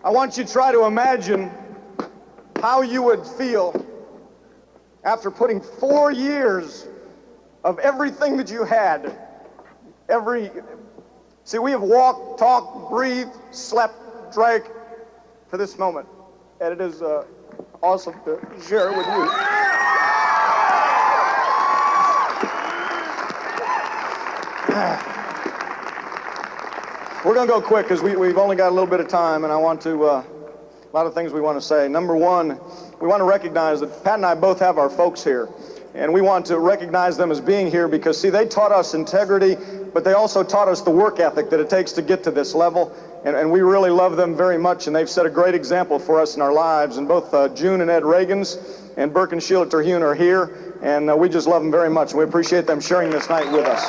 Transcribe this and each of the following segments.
I want you to try to imagine how you would feel after putting 4 years of everything that you had, see, we have walked, talked, breathed, slept, drank for this moment, and it is awesome to share it with you. We're going to go quick because we've only got a little bit of time, and I want to, a lot of things we want to say. Number one, we want to recognize that Pat and I both have our folks here, and we want to recognize them as being here because, see, they taught us integrity, but they also taught us the work ethic that it takes to get to this level, and we really love them very much, and they've set a great example for us in our lives, and both June and Ed Reagans and Burke and Sheila Terhune are here, and we just love them very much, and we appreciate them sharing this night with us.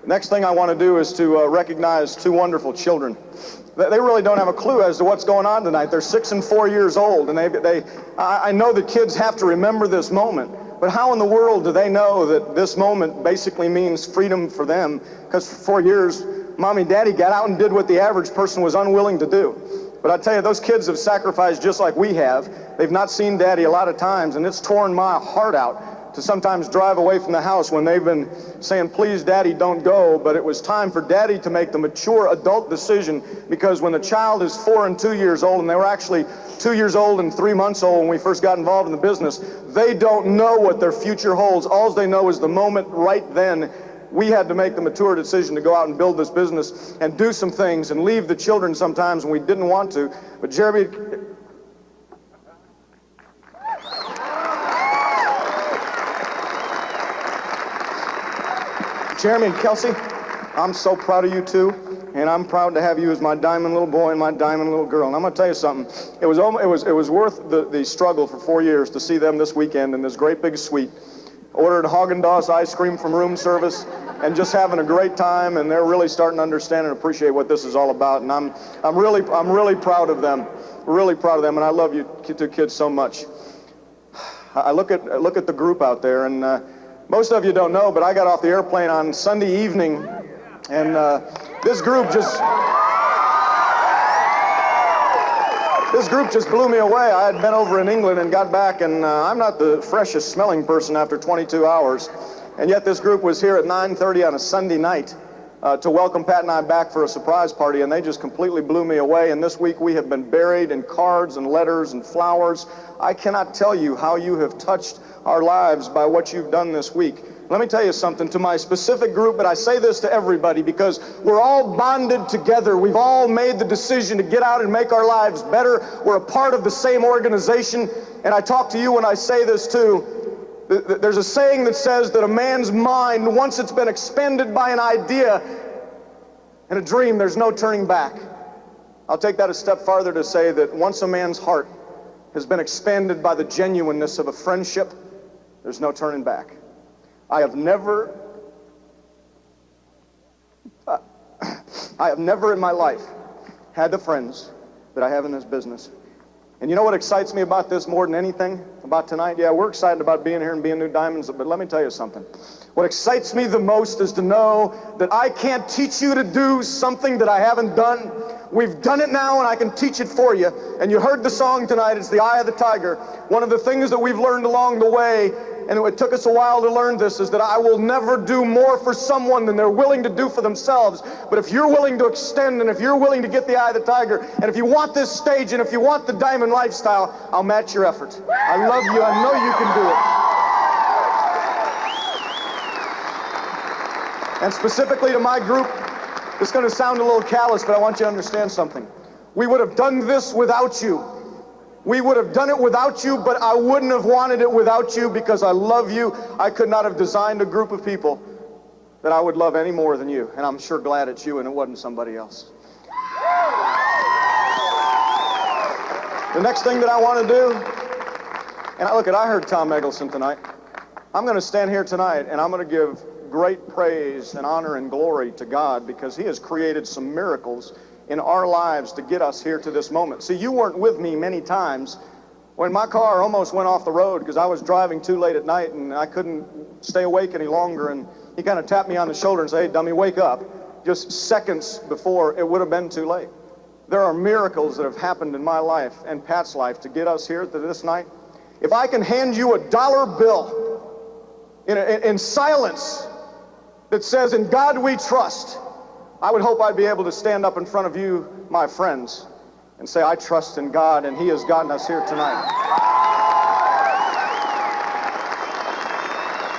Next thing I want to do is to recognize two wonderful children. They really don't have a clue as to what's going on tonight. They're 6 and 4 years old, and I know that kids have to remember this moment, but how in the world do they know that this moment basically means freedom for them? Because for 4 years, Mommy and Daddy got out and did what the average person was unwilling to do. But I tell you, those kids have sacrificed just like we have. They've not seen Daddy a lot of times, and it's torn my heart out to sometimes drive away from the house when they've been saying, please, Daddy, don't go. But it was time for Daddy to make the mature adult decision, because when the child is 4 and 2 years old, and they were actually 2 years old and 3 months old when we first got involved in the business, they don't know what their future holds. All they know is the moment right then. We had to make the mature decision to go out and build this business and do some things and leave the children sometimes when we didn't want to. But Jeremy, Jeremy and Kelsey, I'm so proud of you two, and I'm proud to have you as my diamond little boy and my diamond little girl. And I'm going to tell you something. It was worth the struggle for 4 years to see them this weekend in this great big suite. Ordered Haagen-Dazs ice cream from room service, and just having a great time. And they're really starting to understand and appreciate what this is all about. And I'm really proud of them. Really proud of them. And I love you two kids so much. I look at the group out there, and most of you don't know, but I got off the airplane on Sunday evening, and this group just blew me away. I had been over in England and got back, and I'm not the freshest smelling person after 22 hours, and yet this group was here at 9:30 on a Sunday night to welcome Pat and I back for a surprise party, and they just completely blew me away. And this week we have been buried in cards and letters and flowers. I cannot tell you how you have touched our lives by what you've done this week. Let me tell you something to my specific group, but I say this to everybody because we're all bonded together. We've all made the decision to get out and make our lives better. We're a part of the same organization, and I talk to you when I say this too. There's a saying that says that a man's mind, once it's been expended by an idea and a dream, there's no turning back. I'll take that a step farther to say that once a man's heart has been expanded by the genuineness of a friendship, there's no turning back. I have never in my life had the friends that I have in this business. And you know what excites me about this more than anything about tonight? Yeah, we're excited about being here and being New Diamonds, but let me tell you something. What excites me the most is to know that I can't teach you to do something that I haven't done. We've done it now, and I can teach it for you. And you heard the song tonight, it's The Eye of the Tiger. One of the things that we've learned along the way, and it took us a while to learn this, is that I will never do more for someone than they're willing to do for themselves. But if you're willing to extend, and if you're willing to get the eye of the tiger, and if you want this stage, and if you want the diamond lifestyle, I'll match your effort. I love you. I know you can do it. And specifically to my group, it's going to sound a little callous, but I want you to understand something. We would have done this without you. We would have done it without you, but I wouldn't have wanted it without you because I love you. I could not have designed a group of people that I would love any more than you, and I'm sure glad it's you and it wasn't somebody else. The next thing that I want to do, and I heard Tom Eggleston tonight. I'm going to stand here tonight, and I'm going to give great praise and honor and glory to God because He has created some miracles in our lives to get us here to this moment. See, you weren't with me many times When my car almost went off the road because I was driving too late at night and I couldn't stay awake any longer, and he kind of tapped me on the shoulder and said, "Hey, dummy, wake up," just seconds before it would have been too late. There are miracles that have happened in my life and Pat's life to get us here to this night. If I can hand you a dollar bill in silence that says, "In God we trust," I would hope I'd be able to stand up in front of you, my friends, and say, "I trust in God, and He has gotten us here tonight."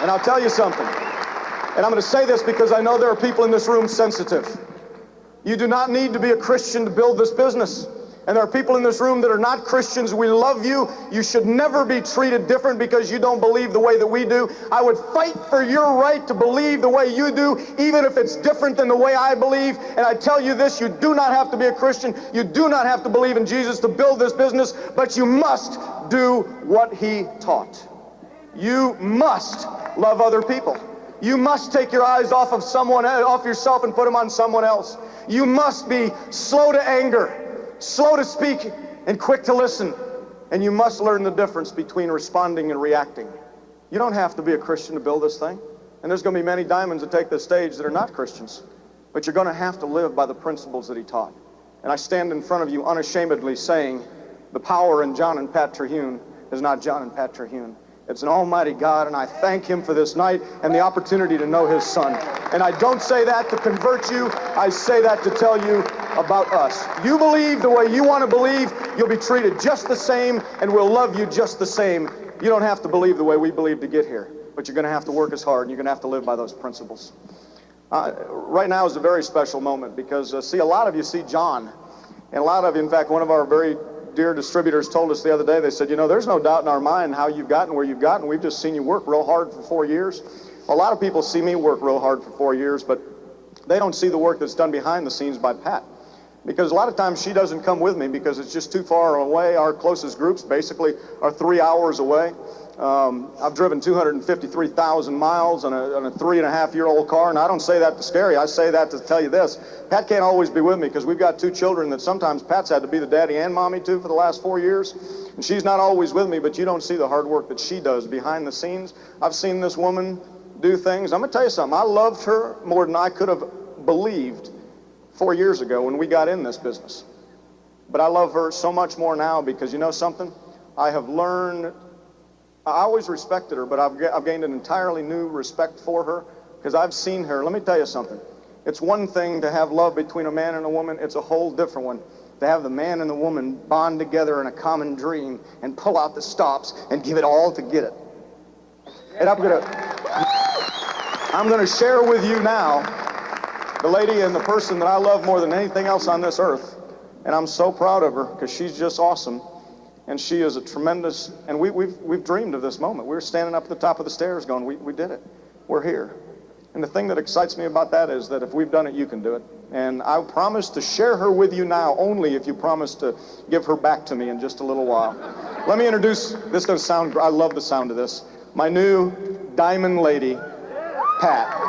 And I'll tell you something, and I'm going to say this because I know there are people in this room sensitive. You do not need to be a Christian to build this business. And there are people in this room that are not Christians. We love you. You should never be treated different because you don't believe the way that we do. I would fight for your right to believe the way you do, even if it's different than the way I believe. And I tell you this, you do not have to be a Christian. You do not have to believe in Jesus to build this business, but you must do what He taught. You must love other people. You must take your eyes off yourself and put them on someone else. You must be slow to anger, slow to speak, and quick to listen. And you must learn the difference between responding and reacting. You don't have to be a Christian to build this thing. And there's going to be many diamonds that take this stage that are not Christians. But you're going to have to live by the principles that He taught. And I stand in front of you unashamedly saying the power in John and Pat Terhune is not John and Pat Terhune. It's an almighty God, and I thank Him for this night and the opportunity to know His Son. And I don't say that to convert you. I say that to tell you about us. You believe the way you want to believe, you'll be treated just the same, and we'll love you just the same. You don't have to believe the way we believe to get here, but you're going to have to work as hard, and you're going to have to live by those principles. Right now is a very special moment because, see, a lot of you see John, and a lot of you, in fact, one of our very dear distributors told us the other day, they said, "You know, there's no doubt in our mind how you've gotten where you've gotten. We've just seen you work real hard for 4 years." A lot of people see me work real hard for 4 years, but they don't see the work that's done behind the scenes by Pat. Because a lot of times she doesn't come with me because it's just too far away. Our closest groups basically are 3 hours away. I've driven 253,000 miles on a 3.5-year-old car, and I don't say that to scare you. I say that to tell you this. Pat can't always be with me because we've got 2 children that sometimes Pat's had to be the daddy and mommy to for the last 4 years. And she's not always with me, but you don't see the hard work that she does behind the scenes. I've seen this woman do things. I'm going to tell you something. I loved her more than I could have believed 4 years ago when we got in this business. But I love her so much more now because you know something? I have learned, I always respected her, but I've gained an entirely new respect for her because I've seen her. Let me tell you something. It's one thing to have love between a man and a woman. It's a whole different one to have the man and the woman bond together in a common dream and pull out the stops and give it all to get it. And I'm going to share with you now the lady and the person that I love more than anything else on this earth. And I'm so proud of her because she's just awesome. And she is a tremendous, and we've dreamed of this moment. We were standing up at the top of the stairs going, we did it. We're here. And the thing that excites me about that is that if we've done it, you can do it. And I promise to share her with you now only if you promise to give her back to me in just a little while. Let me introduce, this is going to sound, I love the sound of this, my new diamond lady, Pat.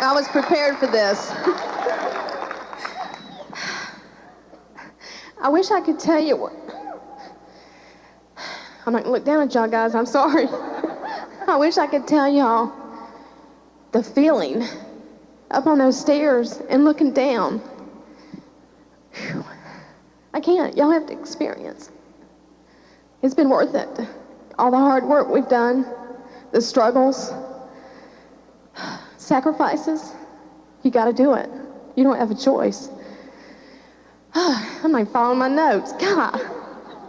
I was prepared for this. I wish I could tell you what. I'm not gonna look down at y'all guys, I'm sorry. I wish I could tell y'all the feeling up on those stairs and looking down. Whew. I can't, y'all have to experience. It's been worth it. All the hard work we've done, the struggles, sacrifices, you got to do it. You don't have a choice. I'm not following my notes. God,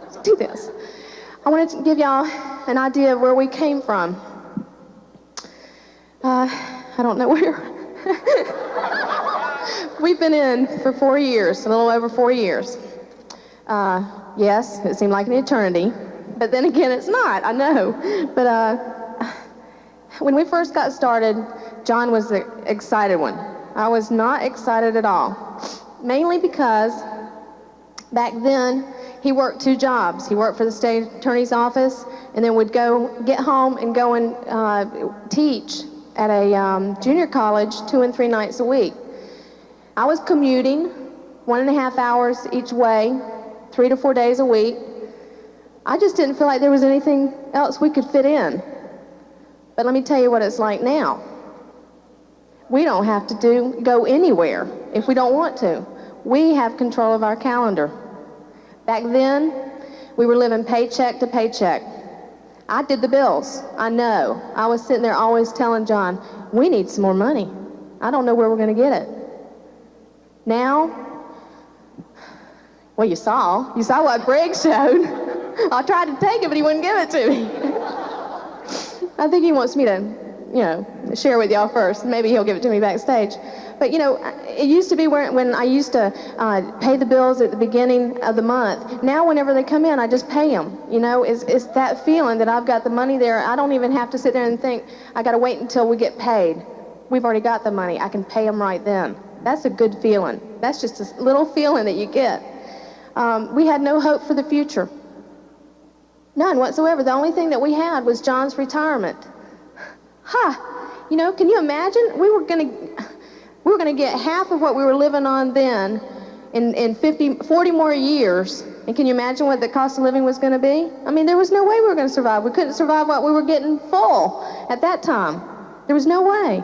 let's do this. I wanted to give y'all an idea of where we came from. I don't know where. We've been in for 4 years, a little over 4 years. Yes, it seemed like an eternity, but then again, it's not, I know. But When we first got started, John was the excited one. I was not excited at all, mainly because back then he worked 2 jobs. He worked for the state attorney's office and then would go get home and go and teach at a junior college 2 and 3 nights a week. I was commuting 1.5 hours each way, 3 to 4 days a week. I just didn't feel like there was anything else we could fit in. But let me tell you what it's like now. We don't have to go anywhere if we don't want to. We have control of our calendar. Back then, we were living paycheck to paycheck. I did the bills, I know. I was sitting there always telling John, we need some more money. I don't know where we're going to get it. Now, well, you saw what Briggs showed. I tried to take it, but he wouldn't give it to me. I think he wants me to, share with y'all first. Maybe he'll give it to me backstage. But, it used to be when I used to pay the bills at the beginning of the month. Now, whenever they come in, I just pay them. It's that feeling that I've got the money there. I don't even have to sit there and think, I got to wait until we get paid. We've already got the money. I can pay them right then. That's a good feeling. That's just a little feeling that you get. We had no hope for the future. None whatsoever. The only thing that we had was John's retirement. Can you imagine? We were gonna get half of what we were living on then in 40 more years. And can you imagine what the cost of living was gonna be? I mean, there was no way we were gonna survive. We couldn't survive what we were getting full at that time. There was no way.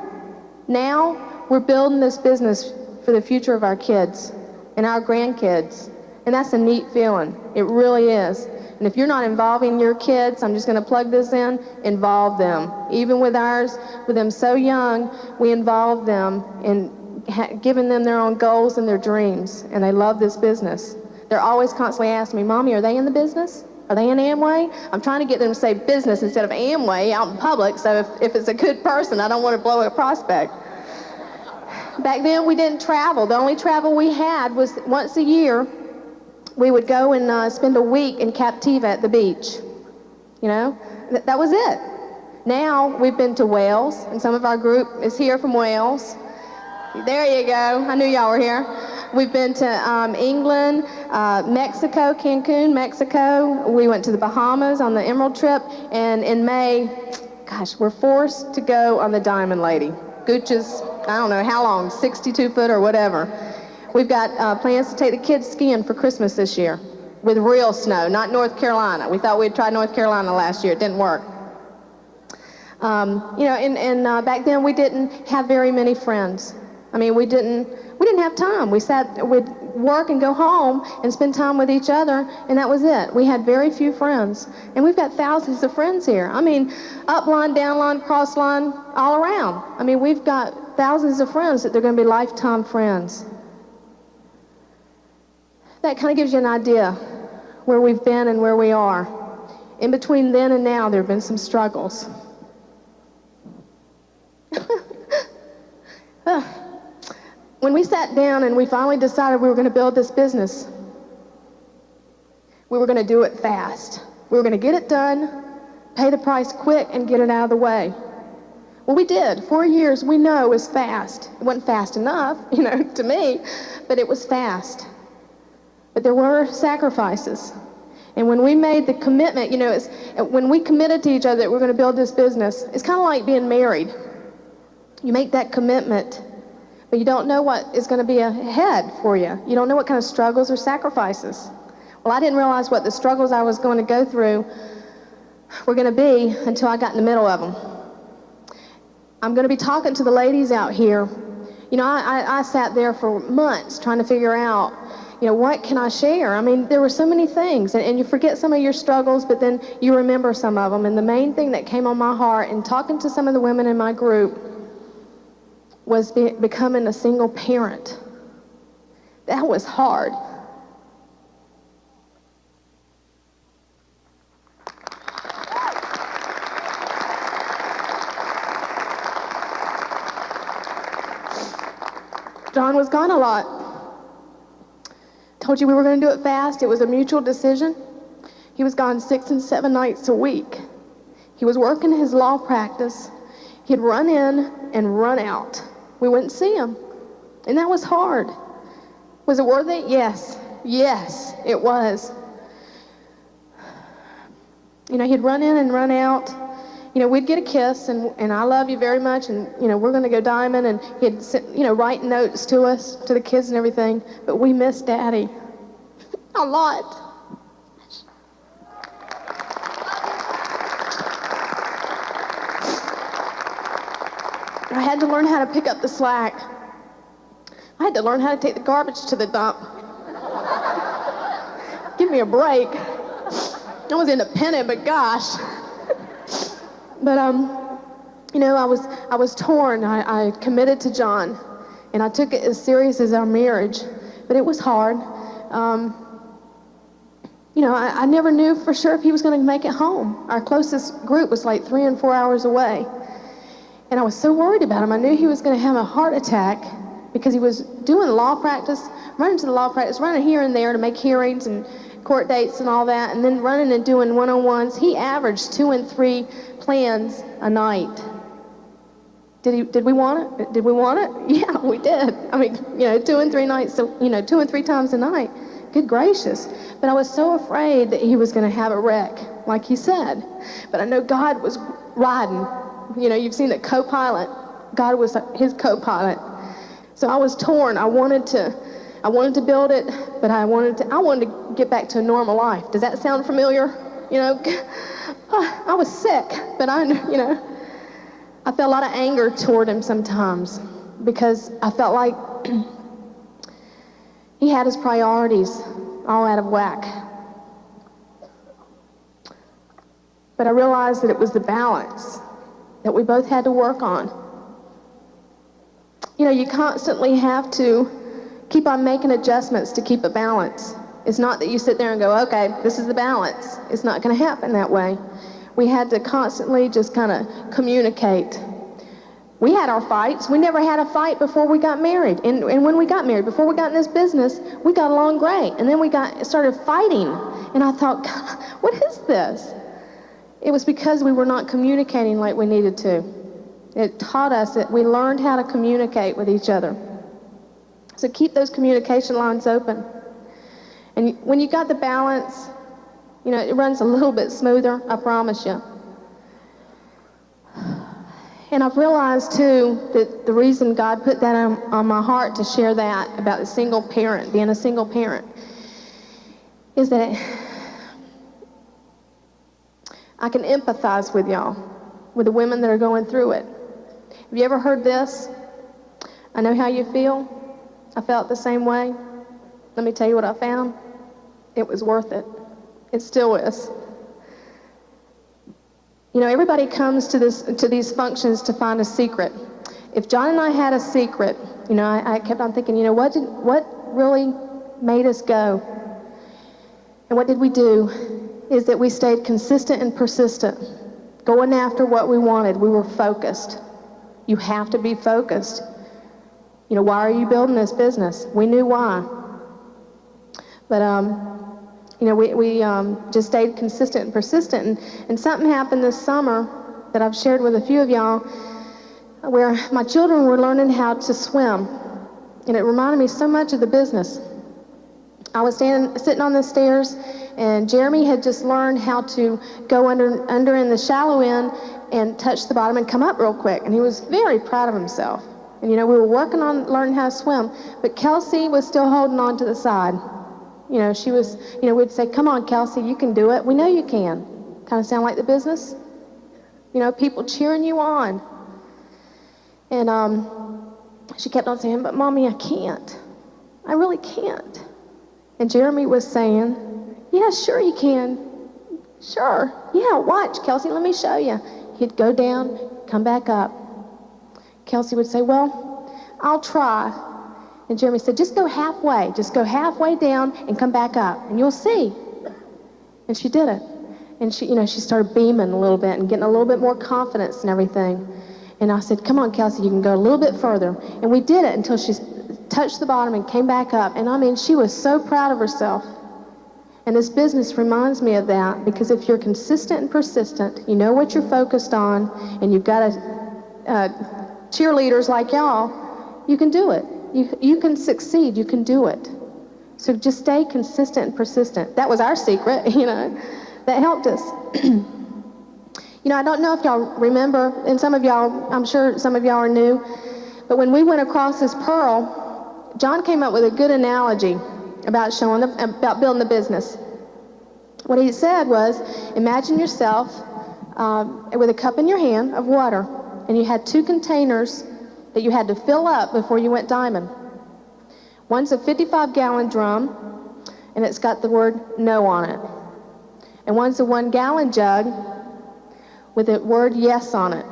Now, we're building this business for the future of our kids and our grandkids. And that's a neat feeling. It really is. And if you're not involving your kids, I'm just going to plug this in, involve them. Even with ours, with them so young, we involve them in giving them their own goals and their dreams. And they love this business. They're always constantly asking me, Mommy, are they in the business? Are they in Amway? I'm trying to get them to say business instead of Amway out in public, so if it's a good person, I don't want to blow a prospect. Back then, we didn't travel. The only travel we had was once a year. We would go and spend a week in Captiva at the beach. That was it. Now we've been to Wales, and some of our group is here from Wales. There you go. I knew y'all were here. We've been to England, Mexico, Cancun, Mexico. We went to the Bahamas on the Emerald trip, and in May, we're forced to go on the Diamond Lady. Gooch's, I don't know how long, 62 foot or whatever. We've got plans to take the kids skiing for Christmas this year with real snow, not North Carolina. We thought we'd try North Carolina last year. It didn't work. Back then we didn't have very many friends. I mean, we didn't have time. We'd work and go home and spend time with each other, and that was it. We had very few friends. And we've got thousands of friends here. I mean, up line, down line, cross line, all around. I mean, we've got thousands of friends that they're going to be lifetime friends. That kind of gives you an idea where we've been and where we are. In between then and now, there have been some struggles. When we sat down and we finally decided we were going to build this business, we were going to do it fast. We were going to get it done, pay the price quick, and get it out of the way. Well, we did. 4 years, we know, is fast. It wasn't fast enough, to me, but it was fast. But there were sacrifices. And when we made the commitment, when we committed to each other that we're going to build this business, it's kind of like being married. You make that commitment, but you don't know what is going to be ahead for you. You don't know what kind of struggles or sacrifices. Well, I didn't realize what the struggles I was going to go through were going to be until I got in the middle of them. I'm going to be talking to the ladies out here. I sat there for months trying to figure out, what can I share? I mean, there were so many things, and you forget some of your struggles, but then you remember some of them. And the main thing that came on my heart in talking to some of the women in my group was becoming a single parent. That was hard. John was gone a lot. Told you we were going to do it fast. It was a mutual decision. He was gone 6 and 7 nights a week. He was working his law practice. He'd run in and run out. We wouldn't see him. And that was hard. Was it worth it? Yes. Yes, it was. You know, he'd run in and run out. You know, we'd get a kiss, and I love you very much, and, you know, we're going to go diamond, and he'd, you know, write notes to us, to the kids and everything, but we missed Daddy a lot. I had to learn how to pick up the slack. I had to learn how to take the garbage to the dump. Give me a break. I was independent, but gosh. But, you know, I was torn. I committed to John, and I took it as serious as our marriage, but it was hard. You know, I never knew for sure if he was going to make it home. Our closest group was like 3 and 4 hours away, and I was so worried about him. I knew he was going to have a heart attack because he was doing law practice, running to the law practice, running here and there to make hearings and court dates and all that, and then running and doing one-on-ones. He averaged 2 and 3 plans a night. Did we want it? Did we want it? Yeah, we did. I mean, you know, 2 and 3 nights, so, you know, 2 and 3 times a night. Good gracious. But I was so afraid that he was going to have a wreck, like he said. But I know God was riding. You know, you've seen the co-pilot. God was his co-pilot. So I was torn. I wanted to build it, but I wanted to get back to a normal life. Does that sound familiar? You know, I was sick, but you know, I felt a lot of anger toward him sometimes because I felt like he had his priorities all out of whack. But I realized that it was the balance that we both had to work on. You know, you constantly have to keep on making adjustments to keep a balance. It's not that you sit there and go, okay, this is the balance. It's not going to happen that way. We had to constantly just kind of communicate. We had our fights. We never had a fight before we got married. And when we got married, before we got in this business, we got along great. And then we started fighting. And I thought, God, what is this? It was because we were not communicating like we needed to. It taught us that we learned how to communicate with each other. So keep those communication lines open. And when you got the balance, you know, it runs a little bit smoother, I promise you. And I've realized, too, that the reason God put that on my heart to share that about the single parent, being a single parent, is that I can empathize with y'all, with the women that are going through it. Have you ever heard this? I know how you feel. I felt the same way. Let me tell you what I found. It was worth it. It still is. You know, everybody comes to these functions to find a secret. If John and I had a secret, you know, I kept on thinking, you know, what really made us go? And what did we do? Is that we stayed consistent and persistent, going after what we wanted. We were focused. You have to be focused. You know, why are you building this business? We knew why. But, you know, we just stayed consistent and persistent. And something happened this summer that I've shared with a few of y'all where my children were learning how to swim. And it reminded me so much of the business. I was sitting on the stairs, and Jeremy had just learned how to go under in the shallow end and touch the bottom and come up real quick. And he was very proud of himself. And, you know, we were working on learning how to swim, but Kelsey was still holding on to the side. You know, she was, you know, we'd say, come on, Kelsey, you can do it. We know you can. Kind of sound like the business. You know, people cheering you on. And she kept on saying, but Mommy, I can't. I really can't. And Jeremy was saying, yeah, sure you can. Sure. Yeah, watch, Kelsey, let me show you. He'd go down, come back up. Kelsey would say, well, I'll try. And Jeremy said, just go halfway. Just go halfway down and come back up, and you'll see. And she did it. And she, you know, she started beaming a little bit and getting a little bit more confidence and everything. And I said, come on, Kelsey, you can go a little bit further. And we did it until she touched the bottom and came back up. And I mean, she was so proud of herself. And this business reminds me of that, because if you're consistent and persistent, you know what you're focused on, and you've got cheerleaders like y'all, you can do it. You can succeed. You can do it. So just stay consistent and persistent. That was our secret, that helped us. I don't know if y'all remember, and some of y'all, I'm sure some of y'all are new, but when we went across this pearl, John came up with a good analogy about building the business. What he said was, imagine yourself with a cup in your hand of water, and you had 2 containers that you had to fill up before you went diamond. One's a 55-gallon drum, and it's got the word no on it. And one's a 1-gallon jug with the word yes on it.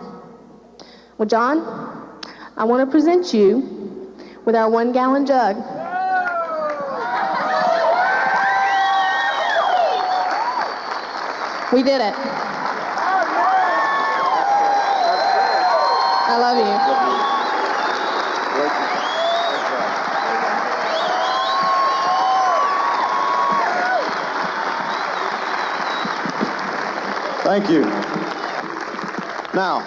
Well, John, I want to present you with our 1-gallon jug. We did it. I love you. Thank you. Now,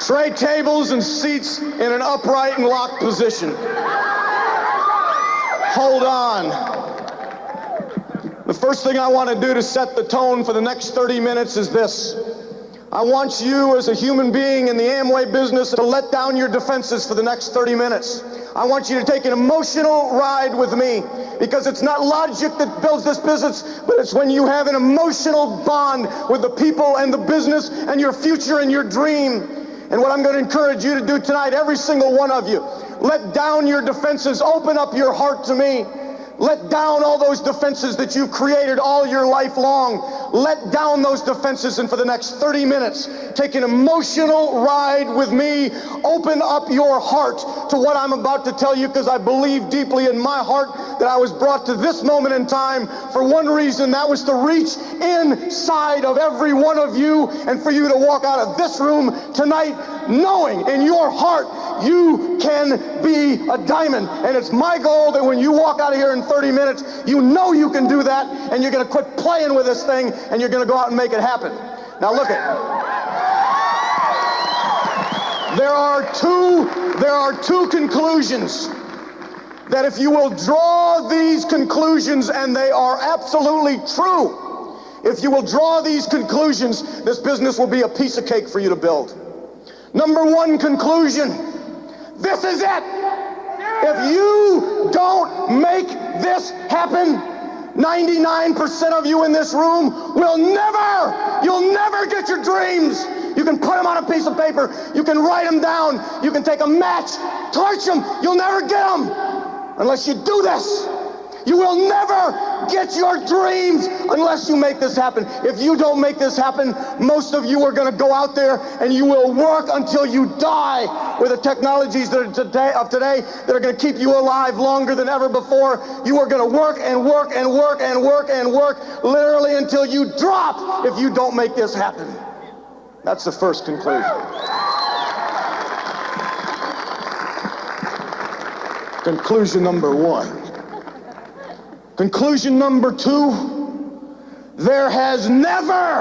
tray tables and seats in an upright and locked position. Hold on. The first thing I want to do to set the tone for the next 30 minutes is this. I want you as a human being in the Amway business to let down your defenses for the next 30 minutes. I want you to take an emotional ride with me, because it's not logic that builds this business, but it's when you have an emotional bond with the people and the business and your future and your dream. And what I'm going to encourage you to do tonight, every single one of you, let down your defenses, open up your heart to me. Let down all those defenses that you've created all your life long. Let down those defenses, and for the next 30 minutes, take an emotional ride with me. Open up your heart to what I'm about to tell you, because I believe deeply in my heart that I was brought to this moment in time for one reason. That was to reach inside of every one of you, and for you to walk out of this room tonight knowing in your heart you can be a diamond. And it's my goal that when you walk out of here in 30 minutes, you know you can do that, and you're going to quit playing with this thing, and you're going to go out and make it happen. Now look at there are two conclusions that if you will draw these conclusions, and they are absolutely true, if you will draw these conclusions, this business will be a piece of cake for you to build. Number 1 conclusion, this is it. If you don't make this happen, 99% of you in this room you'll never get your dreams. You can put them on a piece of paper, you can write them down, you can take a match, torch them, you'll never get them unless you do this. You will never get your dreams unless you make this happen. If you don't make this happen, most of you are going to go out there and you will work until you die with the technologies that are today that are going to keep you alive longer than ever before. You are going to work and work and work and work and work literally until you drop if you don't make this happen. That's the first conclusion. Conclusion number 1. Conclusion number 2, there has never,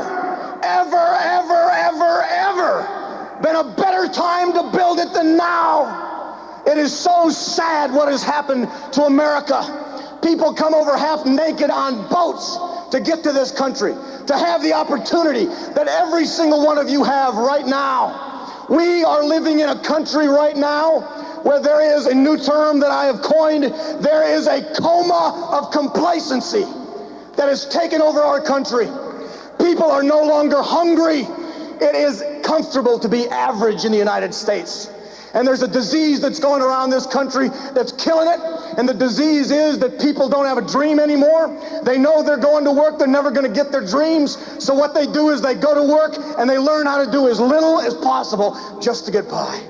ever, ever, ever, ever been a better time to build it than now. It is so sad what has happened to America. People come over half naked on boats to get to this country, to have the opportunity that every single one of you have right now. We are living in a country right now where there is a new term that I have coined. There is a coma of complacency that has taken over our country. People are no longer hungry. It is comfortable to be average in the United States. And there's a disease that's going around this country that's killing it. And the disease is that people don't have a dream anymore. They know they're going to work. They're never going to get their dreams. So what they do is they go to work and they learn how to do as little as possible just to get by.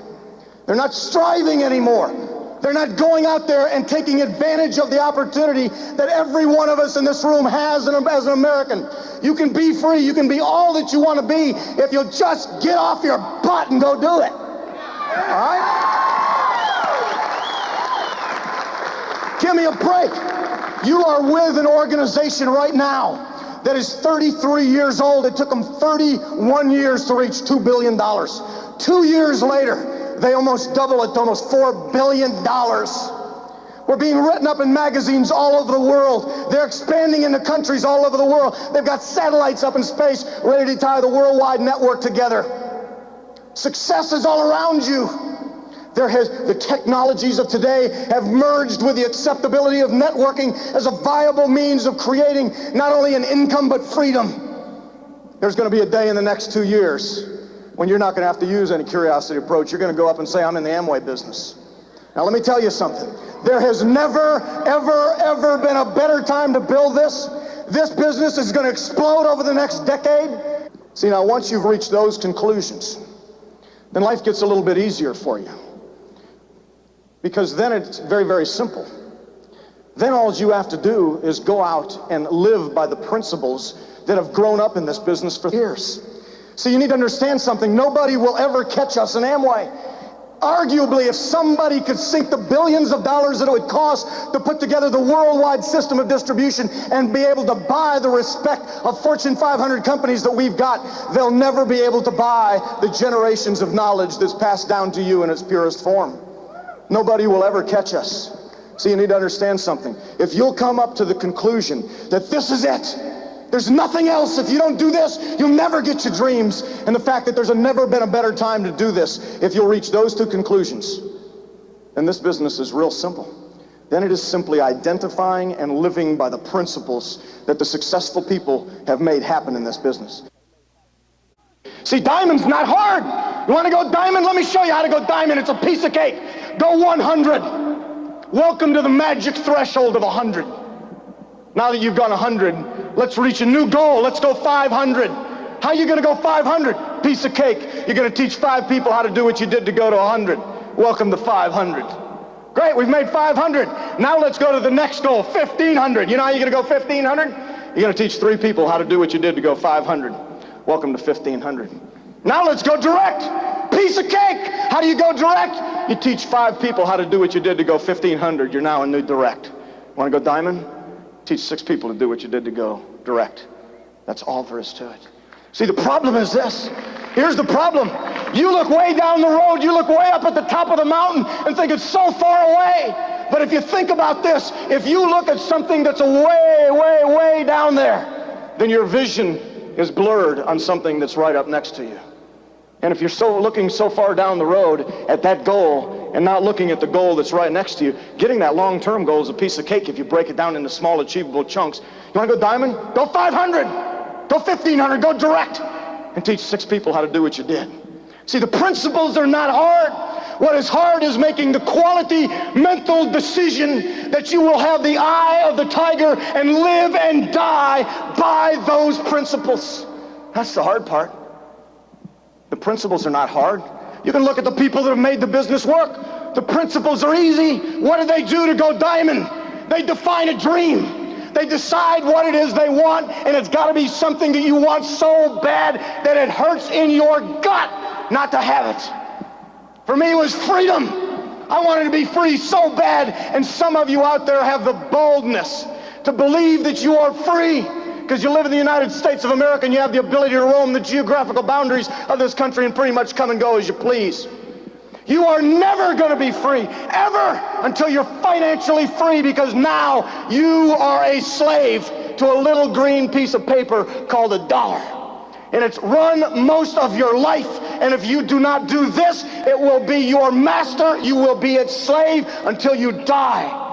They're not striving anymore. They're not going out there and taking advantage of the opportunity that every one of us in this room has as an American. You can be free. You can be all that you want to be if you'll just get off your butt and go do it. All right? Give me a break. You are with an organization right now that is 33 years old. It took them 31 years to reach $2 billion. 2 years later, they almost double it to almost $4 billion. We're being written up in magazines all over the world. They're expanding into countries all over the world. They've got satellites up in space ready to tie the worldwide network together. Success is all around you. The technologies of today have merged with the acceptability of networking as a viable means of creating not only an income but freedom. There's going to be a day in the next 2 years when you're not going to have to use any curiosity approach. You're going to go up and say, I'm in the Amway business. Now let me tell you something. There has never, ever been a better time to build this. This business is going to explode over the next decade. See, now once you've reached those conclusions, then life gets a little bit easier for you. Because then it's very, very simple. Then all you have to do is go out and live by the principles that have grown up in this business for years. So you need to understand something. Nobody will ever catch us in Amway. Arguably, if somebody could sink the billions of dollars that it would cost to put together the worldwide system of distribution and be able to buy the respect of Fortune 500 companies that we've got, they'll never be able to buy the generations of knowledge that's passed down to you in its purest form. Nobody will ever catch us. So you need to understand something. If you'll come up to the conclusion that this is it, there's nothing else. If you don't do this, you'll never get your dreams. And the fact that there's never been a better time to do this, if you'll reach those two conclusions, then this business is real simple. Then it is simply identifying and living by the principles that the successful people have made happen in this business. See, diamond's not hard. You want to go diamond? Let me show you how to go diamond. It's a piece of cake. Go 100. Welcome to the magic threshold of 100. Now that you've gone 100, let's reach a new goal. Let's go 500. How are you going to go 500? Piece of cake. You're going to teach 5 people how to do what you did to go to 100. Welcome to 500. Great, we've made 500. Now let's go to the next goal, 1,500. You know how you're going to go 1,500? You're going to teach 3 people how to do what you did to go 500. Welcome to 1,500. Now let's go direct. Piece of cake. How do you go direct? You teach 5 people how to do what you did to go 1,500. You're now in new direct. Want to go diamond? Teach 6 people to do what you did to go direct. That's all there is to it. See, the problem is this. Here's the problem. You look way down the road, you look way up at the top of the mountain and think it's so far away. But if you think about this, if you look at something that's way down there, then your vision is blurred on something that's right up next to you. And if you're looking so far down the road at that goal and not looking at the goal that's right next to you, getting that long-term goal is a piece of cake if you break it down into small, achievable chunks. You want to go diamond? Go 500. Go 1,500. Go direct. And teach 6 people how to do what you did. See, the principles are not hard. What is hard is making the quality mental decision that you will have the eye of the tiger and live and die by those principles. That's the hard part. The principles are not hard. You can look at the people that have made the business work. The principles are easy. What do they do to go diamond? They define a dream. They decide what it is they want, and it's got to be something that you want so bad that it hurts in your gut not to have it. For me, it was freedom. I wanted to be free so bad, and some of you out there have the boldness to believe that you are free because you live in the United States of America and you have the ability to roam the geographical boundaries of this country and pretty much come and go as you please. You are never going to be free, ever, until you're financially free, because now you are a slave to a little green piece of paper called a dollar. And it's run most of your life. And if you do not do this, it will be your master. You will be its slave until you die.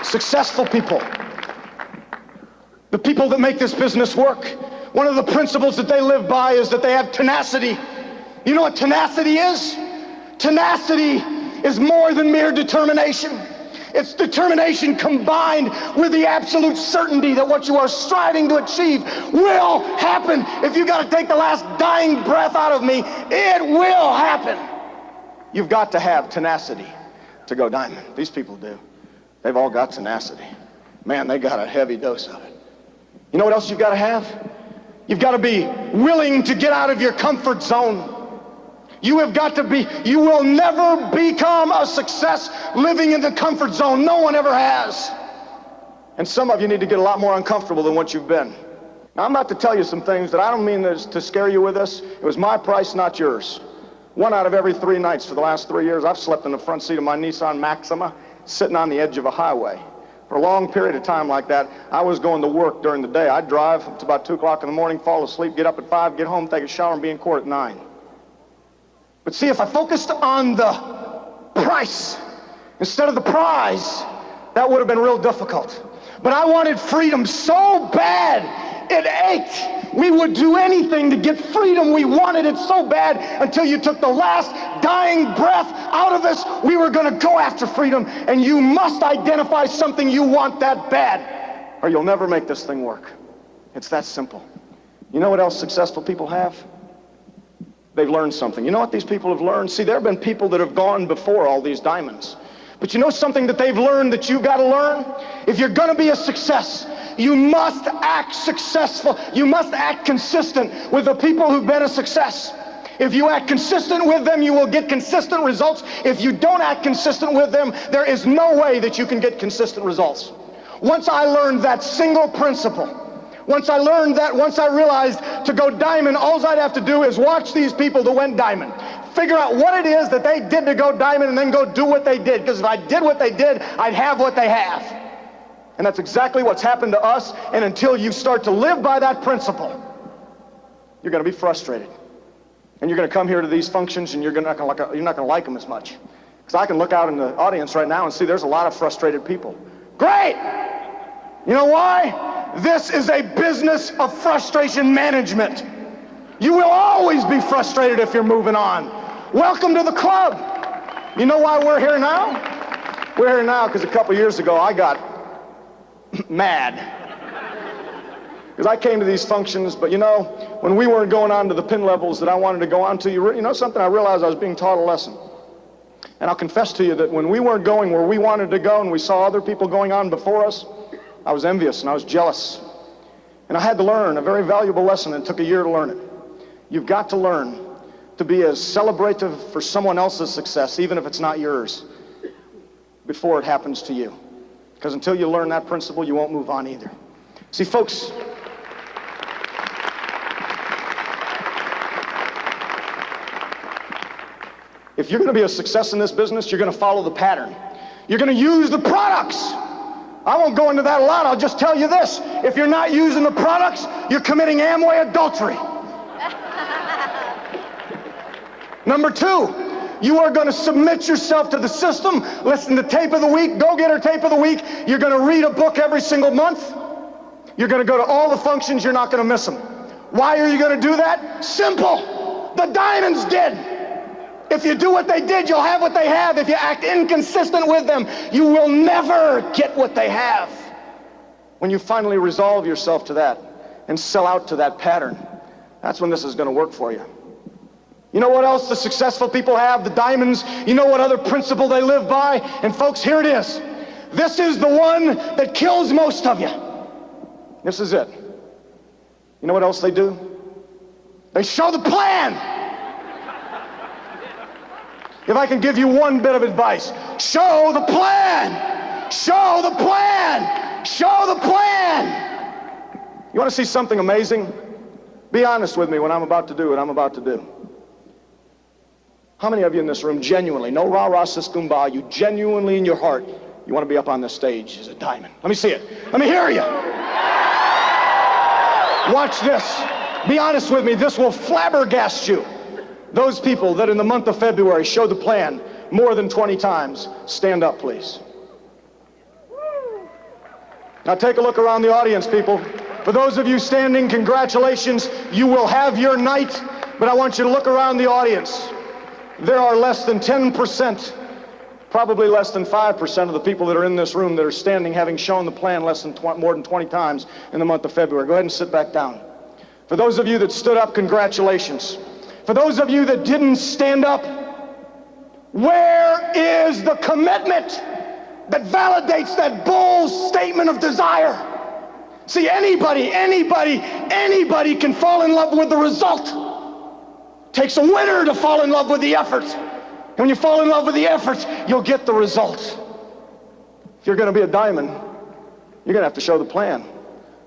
Successful people, the people that make this business work, one of the principles that they live by is that they have tenacity. You know what tenacity is? Tenacity is more than mere determination. It's determination combined with the absolute certainty that what you are striving to achieve will happen. If you got to take the last dying breath out of me, it will happen. You've got to have tenacity to go diamond. These people do. They've all got tenacity. Man, they got a heavy dose of it. You know what else you've got to have? You've got to be willing to get out of your comfort zone. You will never become a success living in the comfort zone. No one ever has. And some of you need to get a lot more uncomfortable than what you've been. Now, I'm about to tell you some things that I don't mean to scare you with this. It was my price, not yours. 1 out of every 3 nights for the last 3 years, I've slept in the front seat of my Nissan Maxima, sitting on the edge of a highway. For a long period of time like that, I was going to work during the day. I'd drive up to about 2 o'clock in the morning, fall asleep, get up at 5, get home, take a shower, and be in court at 9. But see, if I focused on the price instead of the prize, that would have been real difficult. But I wanted freedom so bad, it ached. We would do anything to get freedom. We wanted it so bad until you took the last dying breath out of us. We were going to go after freedom, and you must identify something you want that bad, or you'll never make this thing work. It's that simple. You know what else successful people have? They've learned something. You know what these people have learned? See, there have been people that have gone before all these diamonds. But you know something that they've learned that you've got to learn? If you're going to be a success, you must act successful. You must act consistent with the people who've been a success. If you act consistent with them, you will get consistent results. If you don't act consistent with them, there is no way that you can get consistent results. Once I learned that single principle, once I realized to go diamond, all I'd have to do is watch these people that went diamond. Figure out what it is that they did to go diamond and then go do what they did. Because if I did what they did, I'd have what they have. And that's exactly what's happened to us. And until you start to live by that principle, you're going to be frustrated. And you're going to come here to these functions and you're not going to like them as much. Because I can look out in the audience right now and see there's a lot of frustrated people. Great! You know why? This is a business of frustration management. You will always be frustrated if you're moving on. Welcome to the club. You know why we're here now? We're here now because a couple years ago I got mad. Because I came to these functions, but you know, when we weren't going on to the pin levels that I wanted to go on to, you know something, I realized I was being taught a lesson. And I'll confess to you that when we weren't going where we wanted to go and we saw other people going on before us, I was envious and I was jealous. And I had to learn a very valuable lesson, and it took a year to learn it. You've got to learn to be as celebrative for someone else's success, even if it's not yours, before it happens to you. Because until you learn that principle, you won't move on either. See, folks, if you're going to be a success in this business, you're going to follow the pattern. You're going to use the products. I won't go into that a lot. I'll just tell you this. If you're not using the products, you're committing Amway adultery. Number 2, you are going to submit yourself to the system, listen to tape of the week, go-getter tape of the week. You're going to read a book every single month. You're going to go to all the functions. You're not going to miss them. Why are you going to do that? Simple. The diamonds did. If you do what they did, you'll have what they have. If you act inconsistent with them, you will never get what they have. When you finally resolve yourself to that and sell out to that pattern, that's when this is going to work for you. You know what else the successful people have? The diamonds. You know what other principle they live by? And folks, here it is. This is the one that kills most of you. This is it. You know what else they do? They show the plan. If I can give you one bit of advice, show the plan. Show the plan. Show the plan. You want to see something amazing? Be honest with me when I'm about to do what I'm about to do. How many of you in this room genuinely, no rah-rah siskumba, you genuinely in your heart, you want to be up on this stage as a diamond? Let me see it. Let me hear you. Watch this. Be honest with me. This will flabbergast you. Those people that in the month of February showed the plan more than 20 times, stand up, please. Now take a look around the audience, people. For those of you standing, congratulations. You will have your night, but I want you to look around the audience. There are less than 10%, probably less than 5% of the people that are in this room that are standing having shown the plan more than 20 times in the month of February. Go ahead and sit back down. For those of you that stood up, congratulations. For those of you that didn't stand up, where is the commitment that validates that bold statement of desire? See, anybody can fall in love with the result. Takes a winner to fall in love with the effort. And when you fall in love with the effort, you'll get the results. If you're going to be a diamond, you're going to have to show the plan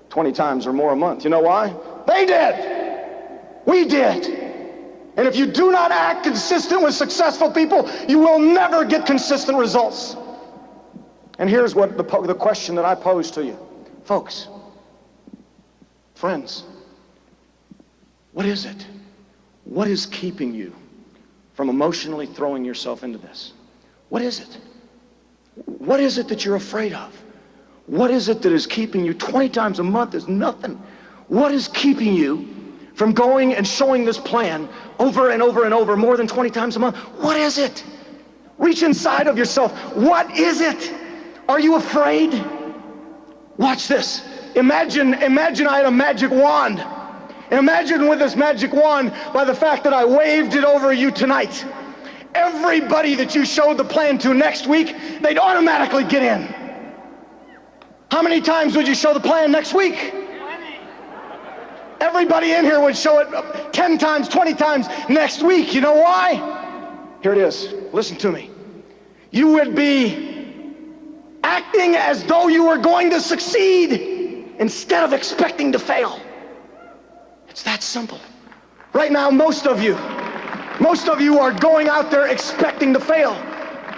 20 times or more a month. You know why? They did. We did. And if you do not act consistent with successful people, you will never get consistent results. And here's what the question that I pose to you. Folks, friends, what is it? What is keeping you from emotionally throwing yourself into this? What is it? What is it that you're afraid of? What is it that is keeping you? 20 times a month is nothing. What is keeping you from going and showing this plan over and over and over more than 20 times a month? What is it? Reach inside of yourself. What is it? Are you afraid? Watch this. Imagine I had a magic wand. And imagine with this magic wand, by the fact that I waved it over you tonight, everybody that you showed the plan to next week, they'd automatically get in. How many times would you show the plan next week? 20. Everybody in here would show it 10 times, 20 times next week. You know why? Here it is. Listen to me. You would be acting as though you were going to succeed instead of expecting to fail. It's that simple. Right now, most of you are going out there expecting to fail.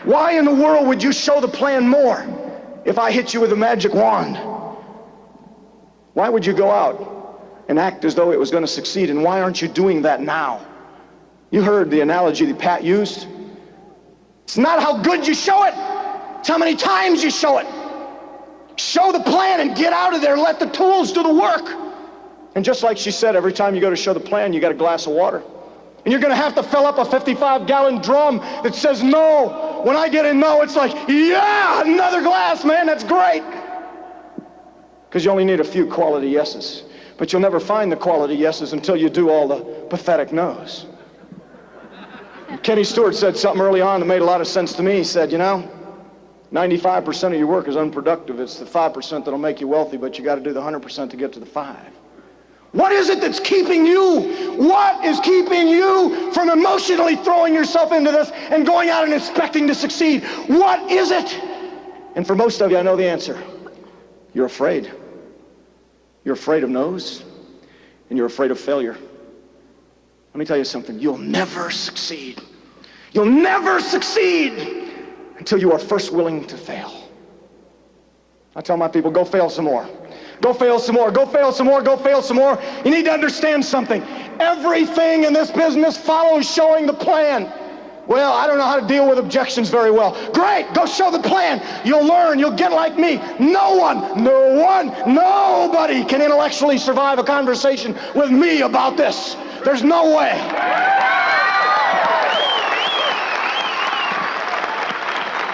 Why in the world would you show the plan more if I hit you with a magic wand? Why would you go out and act as though it was going to succeed, and why aren't you doing that now? You heard the analogy that Pat used. It's not how good you show it, it's how many times you show it. Show the plan and get out of there. Let the tools do the work. And just like she said, every time you go to show the plan, you got a glass of water. And you're going to have to fill up a 55-gallon drum that says no. When I get a no, it's like, yeah, another glass, man, that's great. Because you only need a few quality yeses. But you'll never find the quality yeses until you do all the pathetic no's. Kenny Stewart said something early on that made a lot of sense to me. He said, 95% of your work is unproductive. It's the 5% that'll make you wealthy, but you got to do the 100% to get to the 5. What is it that's keeping you? What is keeping you from emotionally throwing yourself into this and going out and expecting to succeed? What is it? And for most of you, I know the answer. You're afraid. You're afraid of no's, and you're afraid of failure. Let me tell you something. You'll never succeed. You'll never succeed until you are first willing to fail. I tell my people, go fail some more. Go fail some more. Go fail some more. Go fail some more. You need to understand something. Everything in this business follows showing the plan. Well, I don't know how to deal with objections very well. Great. Go show the plan. You'll learn. You'll get like me. Nobody can intellectually survive a conversation with me about this. There's no way.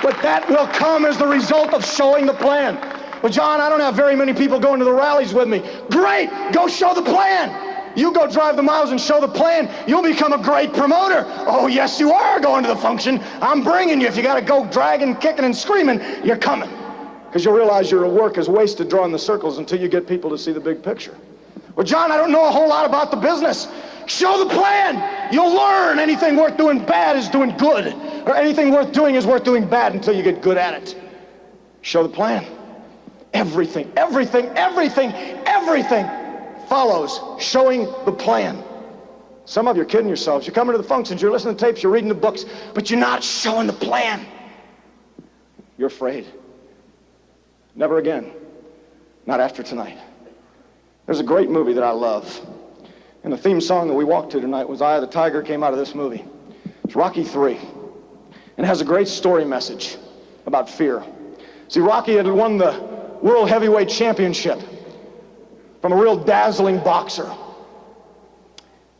But that will come as the result of showing the plan. Well, John, I don't have very many people going to the rallies with me. Great, go show the plan. You go drive the miles and show the plan. You'll become a great promoter. Oh, yes, you are going to the function. I'm bringing you. If you got to go dragging, kicking, and screaming, you're coming. Because you'll realize your work is wasted drawing the circles until you get people to see the big picture. Well, John, I don't know a whole lot about the business. Show the plan. You'll learn anything worth doing bad is doing good. Or anything worth doing is worth doing bad until you get good at it. Show the plan. Everything follows showing the plan. Some of you are kidding yourselves. You're coming to the functions, you're listening to tapes, you're reading the books, but you're not showing the plan. You're afraid. Never again. Not after tonight. There's a great movie that I love. And the theme song that we walked to tonight was Eye of the Tiger, came out of this movie. It's Rocky III. And it has a great story message about fear. See, Rocky had won the World Heavyweight Championship from a real dazzling boxer.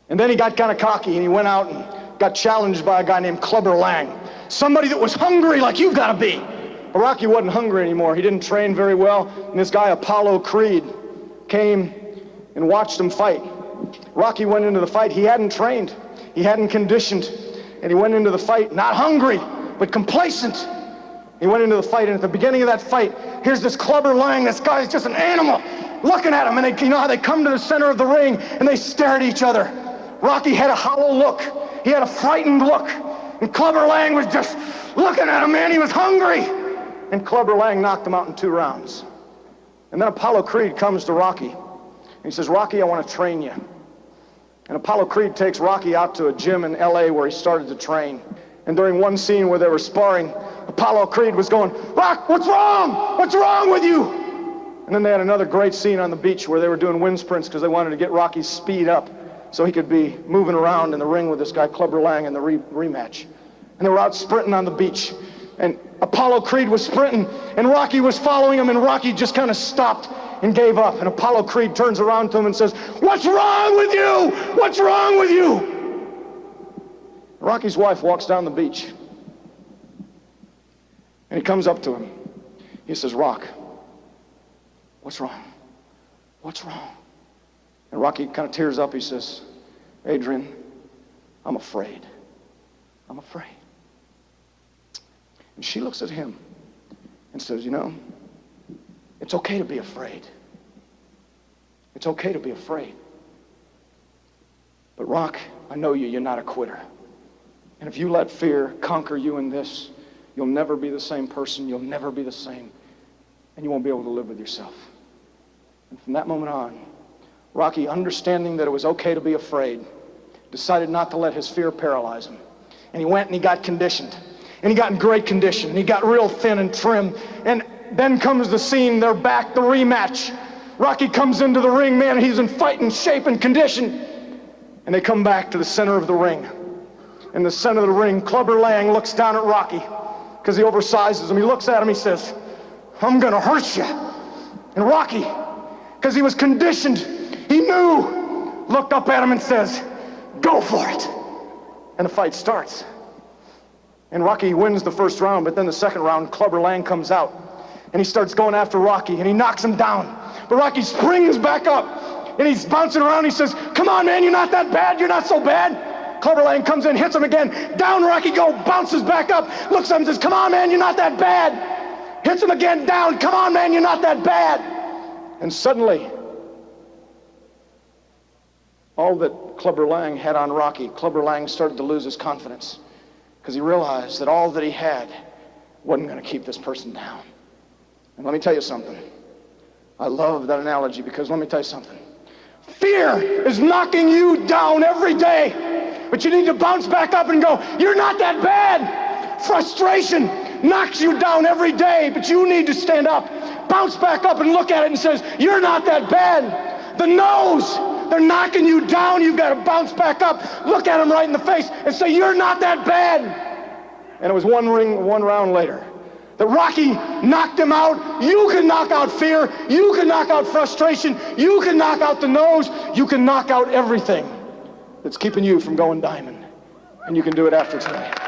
And then he got kind of cocky and he went out and got challenged by a guy named Clubber Lang. Somebody that was hungry like you've got to be. But Rocky wasn't hungry anymore. He didn't train very well. And this guy, Apollo Creed, came and watched him fight. Rocky went into the fight. He hadn't trained. He hadn't conditioned. And he went into the fight not hungry, but complacent. He went into the fight, and at the beginning of that fight, here's this Clubber Lang. This guy's just an animal looking at him. And you know how they come to the center of the ring and they stare at each other. Rocky had a hollow look. He had a frightened look. And Clubber Lang was just looking at him, man. He was hungry. And Clubber Lang knocked him out in 2 rounds. And then Apollo Creed comes to Rocky. And he says, Rocky, I want to train you. And Apollo Creed takes Rocky out to a gym in L.A. where he started to train. And during one scene where they were sparring, Apollo Creed was going, Rock, what's wrong? What's wrong with you? And then they had another great scene on the beach where they were doing wind sprints because they wanted to get Rocky's speed up so he could be moving around in the ring with this guy Clubber Lang in the rematch. And they were out sprinting on the beach. And Apollo Creed was sprinting, and Rocky was following him, and Rocky just kind of stopped and gave up. And Apollo Creed turns around to him and says, what's wrong with you? What's wrong with you? Rocky's wife walks down the beach, and he comes up to him. He says, Rock, what's wrong? What's wrong? And Rocky kind of tears up. He says, Adrian, I'm afraid. I'm afraid. And she looks at him and says, you know, it's okay to be afraid. It's okay to be afraid. But Rock, I know you're not a quitter. And if you let fear conquer you in this, you'll never be the same person. You'll never be the same. And you won't be able to live with yourself. And from that moment on, Rocky, understanding that it was okay to be afraid, decided not to let his fear paralyze him. And he went and he got conditioned. And he got in great condition. And he got real thin and trim. And then comes the scene, they're back, the rematch. Rocky comes into the ring, man, he's in fighting shape and condition. And they come back to the center of the ring. In the center of the ring, Clubber Lang looks down at Rocky because he oversizes him. He looks at him, he says, I'm gonna hurt you. And Rocky, because he was conditioned, he knew, looked up at him and says, go for it. And the fight starts. And Rocky wins the first round, but then the second round, Clubber Lang comes out. And he starts going after Rocky, and he knocks him down. But Rocky springs back up, and he's bouncing around. He says, come on, man, you're not that bad. You're not so bad. Clubber Lang comes in, hits him again. Down Rocky go, bounces back up, looks at him and says, come on, man, you're not that bad. Hits him again, down. Come on, man, you're not that bad. And suddenly, all that Clubber Lang had on Rocky, Clubber Lang started to lose his confidence because he realized that all that he had wasn't going to keep this person down. And let me tell you something. I love that analogy because let me tell you something. Fear is knocking you down every day, but you need to bounce back up and go, you're not that bad. Frustration knocks you down every day, but you need to stand up, bounce back up and look at it and says, you're not that bad. The no's, they're knocking you down. You've got to bounce back up, look at them right in the face and say, you're not that bad. And it was one round later that Rocky knocked him out. You can knock out fear. You can knock out frustration. You can knock out the nose. You can knock out everything that's keeping you from going diamond. And you can do it after tonight.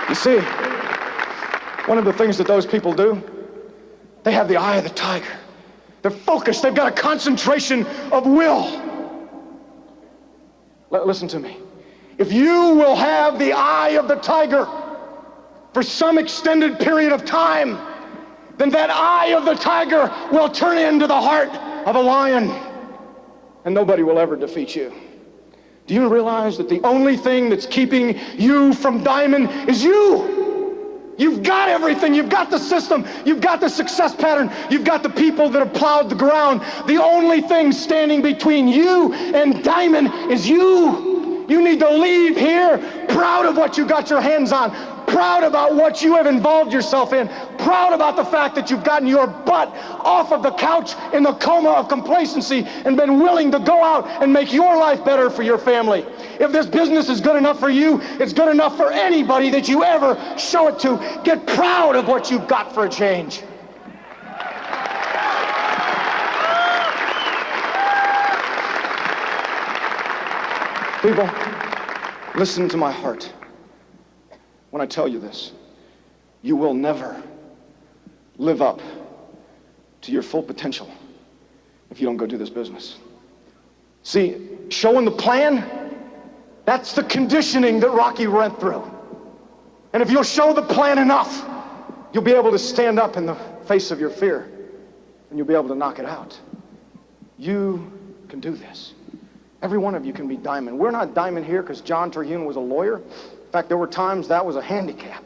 You see, one of the things that those people do, they have the eye of the tiger. They're focused. They've got a concentration of will. Listen to me. If you will have the eye of the tiger for some extended period of time, then that eye of the tiger will turn into the heart of a lion, and nobody will ever defeat you. Do you realize that the only thing that's keeping you from diamond is you? You've got everything. You've got the system. You've got the success pattern. You've got the people that have plowed the ground. The only thing standing between you and diamond is you. You need to leave here proud of what you got your hands on, proud about what you have involved yourself in, proud about the fact that you've gotten your butt off of the couch in the coma of complacency and been willing to go out and make your life better for your family. If this business is good enough for you, it's good enough for anybody that you ever show it to. Get proud of what you've got for a change. People, listen to my heart when I tell you this. You will never live up to your full potential if you don't go do this business. See, showing the plan, that's the conditioning that Rocky went through. And if you'll show the plan enough, you'll be able to stand up in the face of your fear and you'll be able to knock it out. You can do this. Every one of you can be diamond. We're not diamond here because John Terhune was a lawyer. In fact, there were times that was a handicap.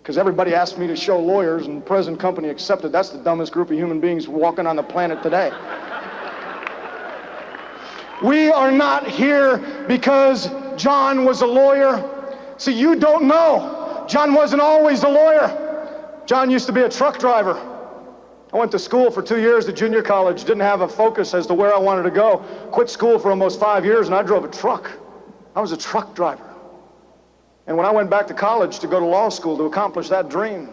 Because everybody asked me to show lawyers, and the present company accepted. That's the dumbest group of human beings walking on the planet today. We are not here because John was a lawyer. See, you don't know. John wasn't always a lawyer. John used to be a truck driver. I went to school for 2 years at junior college, didn't have a focus as to where I wanted to go. Quit school for almost 5 years, and I drove a truck. I was a truck driver. And when I went back to college to go to law school to accomplish that dream,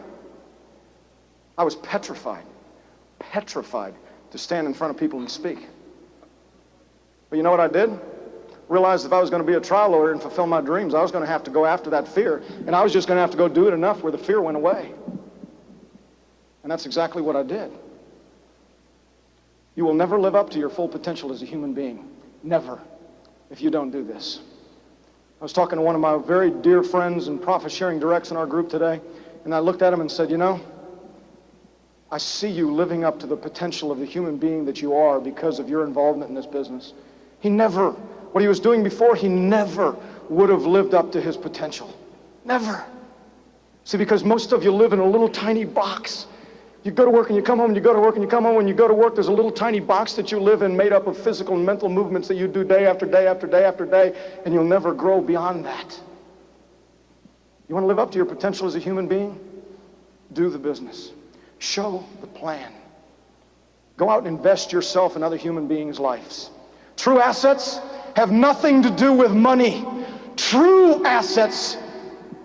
I was petrified to stand in front of people and speak. But you know what I did? Realized if I was going to be a trial lawyer and fulfill my dreams, I was going to have to go after that fear, and I was just going to have to go do it enough where the fear went away. And that's exactly what I did. You will never live up to your full potential as a human being. Never, if you don't do this. I was talking to one of my very dear friends and profit-sharing directs in our group today, and I looked at him and said, you know, I see you living up to the potential of the human being that you are because of your involvement in this business. What he was doing before, he never would have lived up to his potential. Never. See, because most of you live in a little tiny box. You go to work and you come home, and you go to work and you come home. When you go to work, there's a little tiny box that you live in made up of physical and mental movements that you do day after day after day after day, and you'll never grow beyond that. You want to live up to your potential as a human being? Do the business. Show the plan. Go out and invest yourself in other human beings' lives. True assets have nothing to do with money. True assets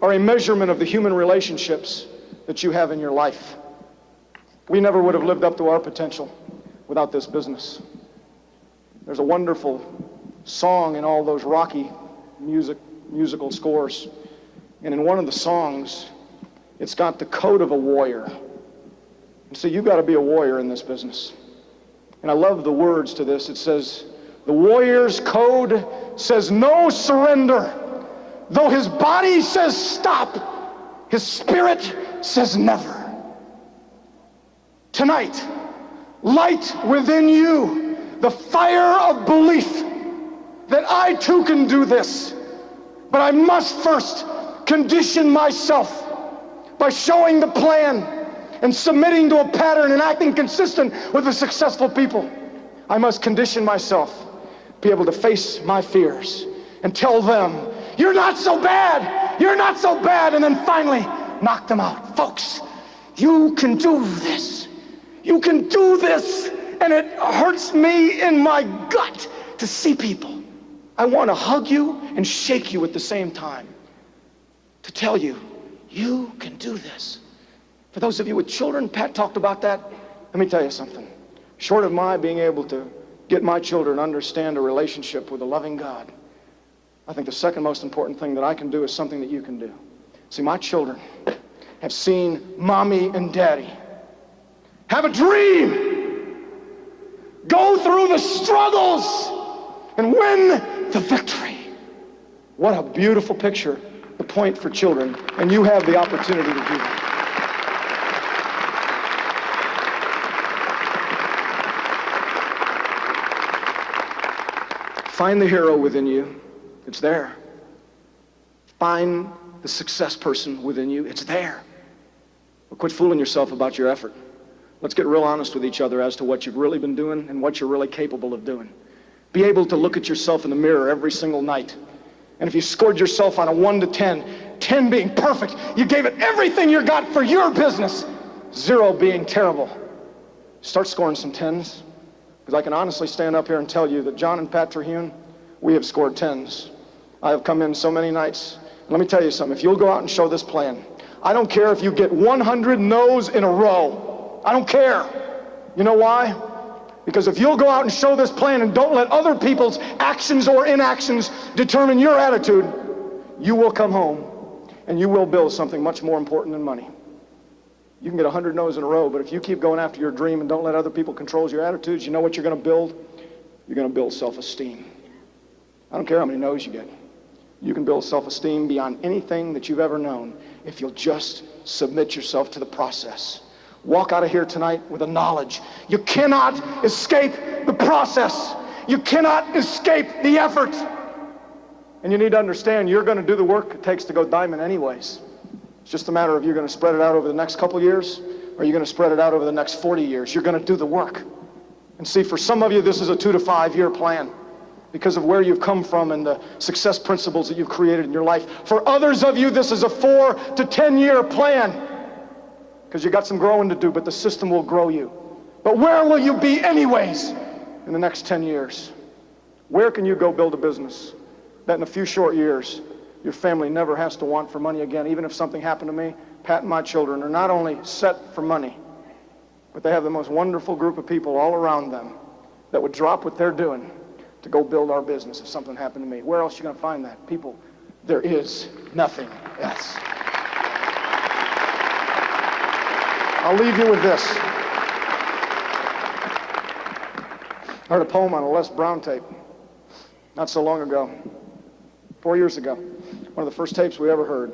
are a measurement of the human relationships that you have in your life. We never would have lived up to our potential without this business. There's a wonderful song in all those Rocky musical scores. And in one of the songs, it's got the code of a warrior. And so you've got to be a warrior in this business. And I love the words to this. It says, the warrior's code says no surrender. Though his body says stop, his spirit says never. Tonight, light within you the fire of belief that I too can do this. But I must first condition myself by showing the plan and submitting to a pattern and acting consistent with the successful people. I must condition myself, be able to face my fears and tell them, you're not so bad, you're not so bad, and then finally knock them out. Folks, you can do this. You can do this, and it hurts me in my gut to see people. I want to hug you and shake you at the same time to tell you, you can do this. For those of you with children, Pat talked about that. Let me tell you something. Short of my being able to get my children to understand a relationship with a loving God, I think the second most important thing that I can do is something that you can do. See, my children have seen mommy and daddy have a dream, go through the struggles, and win the victory. What a beautiful picture, the point for children, and you have the opportunity to do that. Find the hero within you. It's there. Find the success person within you. It's there. But quit fooling yourself about your effort. Let's get real honest with each other as to what you've really been doing and what you're really capable of doing. Be able to look at yourself in the mirror every single night. And if you scored yourself on a 1 to 10, 10 being perfect, you gave it everything you got for your business, 0 being terrible. Start scoring some 10s. Because I can honestly stand up here and tell you that John and Pat Terhune, we have scored 10s. I have come in so many nights. Let me tell you something. If you'll go out and show this plan, I don't care if you get 100 no's in a row. I don't care. You know why? Because if you'll go out and show this plan and don't let other people's actions or inactions determine your attitude, you will come home and you will build something much more important than money. You can get 100 no's in a row, but if you keep going after your dream and don't let other people control your attitudes, you know what you're going to build? You're going to build self-esteem. I don't care how many no's you get. You can build self-esteem beyond anything that you've ever known if you'll just submit yourself to the process. walk out of here tonight with a knowledge. You cannot escape the process. You cannot escape the effort. And you need to understand, you're going to do the work it takes to go diamond anyways. It's just a matter of you're going to spread it out over the next couple years, or you're going to spread it out over the next 40 years. You're going to do the work. And see, for some of you, this is a 2 to 5 year plan because of where you've come from and the success principles that you've created in your life. For others of you, this is a 4 to 10 year plan because you got some growing to do, but the system will grow you. But where will you be anyways in the next 10 years? Where can you go build a business that in a few short years, your family never has to want for money again? Even if something happened to me, Pat and my children are not only set for money, but they have the most wonderful group of people all around them that would drop what they're doing to go build our business if something happened to me. Where else are you going to find that? People, there is nothing else. I'll leave you with this. I heard a poem on a Les Brown tape not so long ago, 4 years ago. One of the first tapes we ever heard.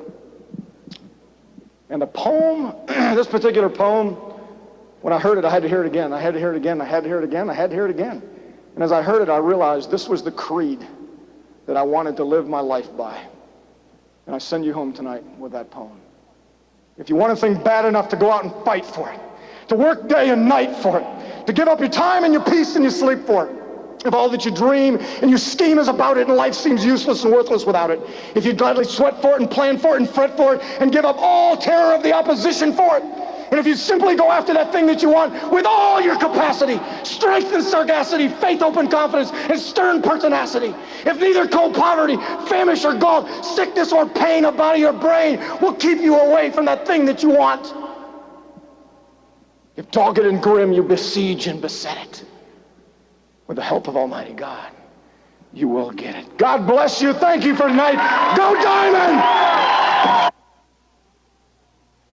And the poem, this particular poem, when I heard it, I had to hear it again. I had to hear it again. I had to hear it again. I had to hear it again. And as I heard it, I realized this was the creed that I wanted to live my life by. And I send you home tonight with that poem. If you want anything bad enough to go out and fight for it, to work day and night for it, to give up your time and your peace and your sleep for it, if all that you dream and your scheme is about it and life seems useless and worthless without it, if you'd gladly sweat for it and plan for it and fret for it and give up all terror of the opposition for it, and if you simply go after that thing that you want with all your capacity, strength and sagacity, faith, open confidence, and stern pertinacity, if neither cold poverty, famish or gall, sickness or pain of body or brain will keep you away from that thing that you want, if dogged and grim you besiege and beset it, with the help of Almighty God, you will get it. God bless you. Thank you for tonight. Go Diamond!